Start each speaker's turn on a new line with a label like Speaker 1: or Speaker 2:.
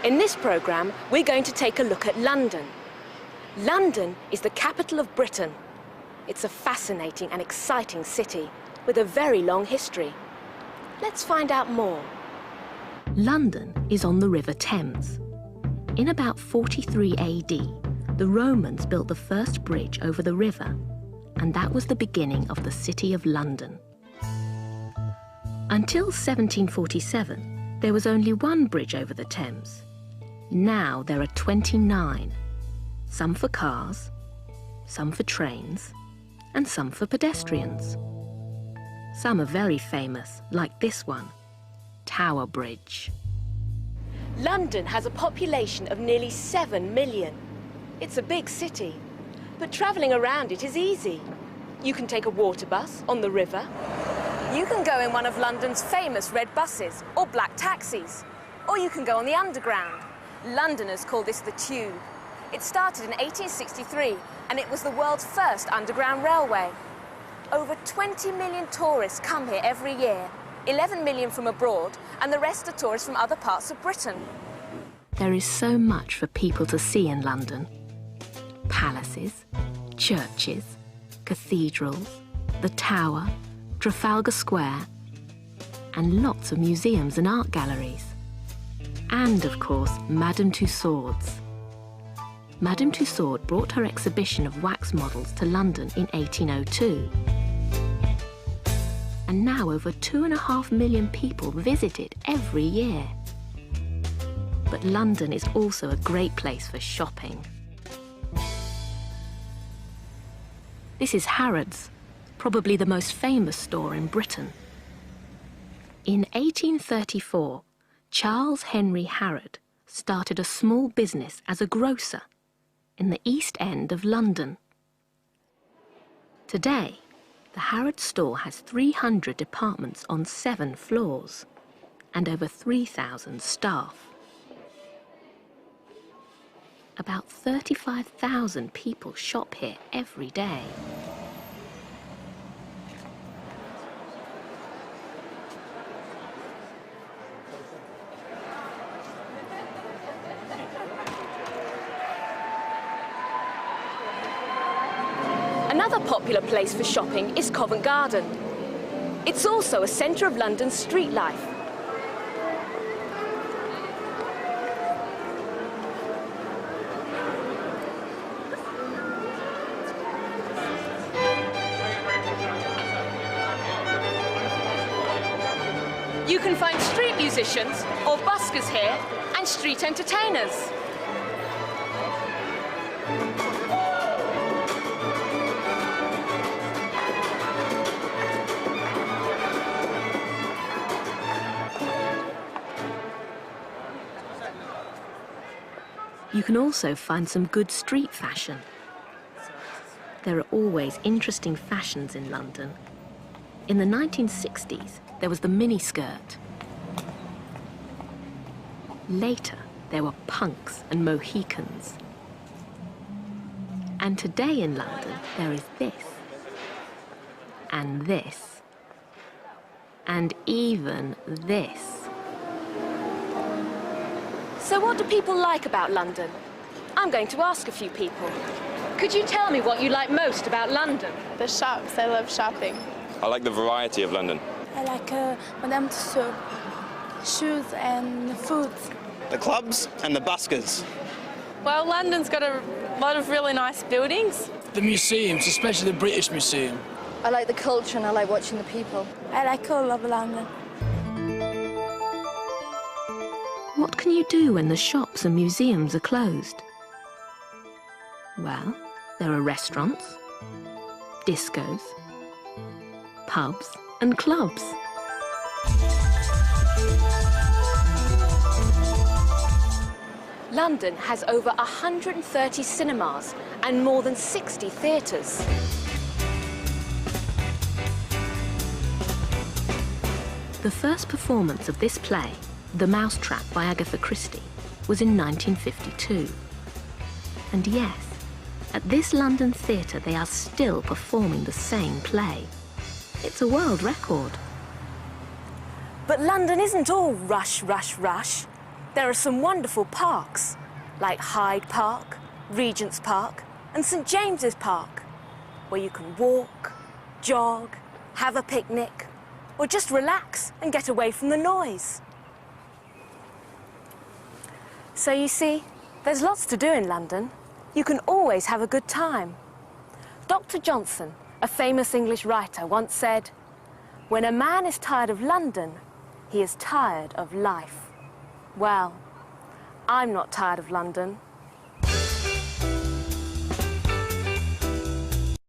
Speaker 1: In this programme, we're going to take a look at London. London is the capital of Britain. It's a fascinating and exciting city with a very long history. Let's find out more. London is on the River Thames. In about 43 AD, the Romans built the first bridge over the river, and that was the beginning of the City of London. Until 1747, there was only one bridge over the Thames. Now there are 29, some for cars, some for trains, and some for pedestrians. Some are very famous, like this one, Tower Bridge. London has a population of nearly 7 million. It's a big city, but travelling around it is easy. You can take a water bus on the river. You can go in one of London's famous red buses or black taxis, or you can go on the Underground. Londoners call this the Tube. It started in 1863, and it was the world's first underground railway. Over 20 million tourists come here every year, 11 million from abroad, and the rest are tourists from other parts of Britain. There is so much for people to see in London. Palaces, churches, cathedrals, the Tower, Trafalgar Square, and lots of museums and art galleries. And, of course, Madame Tussauds. Madame Tussauds brought her exhibition of wax models to London in 1802. And now over 2.5 million people visit it every year. But London is also a great place for shopping. This is Harrods, probably the most famous store in Britain. In 1834, Charles Henry Harrod started a small business as a grocer in the East End of London. Today, the Harrods store has 300 departments on 7 floors and over 3,000 staff. About 35,000 people shop here every day. Another popular place for shopping is Covent Garden. It's also a centre of London's street life. You can find street musicians or buskers here and street entertainers. You can also find some good street fashion. There are always interesting fashions in London. In the 1960s, there was the miniskirt. Later, there were punks and Mohicans. And today in London, there is this, and this, and even this. So what do people like about London? I'm going to ask a few people. Could you tell me what you like most about London?
Speaker 2: The shops. I love shopping.
Speaker 3: I like the variety of London.
Speaker 4: I like Madame Tussauds, shoes and food.
Speaker 5: The clubs and the buskers.
Speaker 2: Well, London's got a lot of really nice buildings.
Speaker 6: The museums, especially the British Museum.
Speaker 7: I like the culture and I like watching the people.
Speaker 4: I like all of London.
Speaker 1: What can you do when the shops and museums are closed? Well, there are restaurants, discos, pubs and clubs. London has over 130 cinemas and more than 60 theatres. The first performance of this play, The Mousetrap by Agatha Christie, was in 1952. And yes, at this London theatre they are still performing the same play. It's a world record. But London isn't all rush, rush, rush.
Speaker 8: There are some wonderful parks, like Hyde Park, Regent's Park, and St James's Park, where you can walk, jog, have a picnic, or just relax and get away from the noise. So you see, there's lots to do in London. You can always have a good time. Dr. Johnson, a famous English writer, once said, "When a man is tired of London, he is tired of life." Well, I'm not tired of London.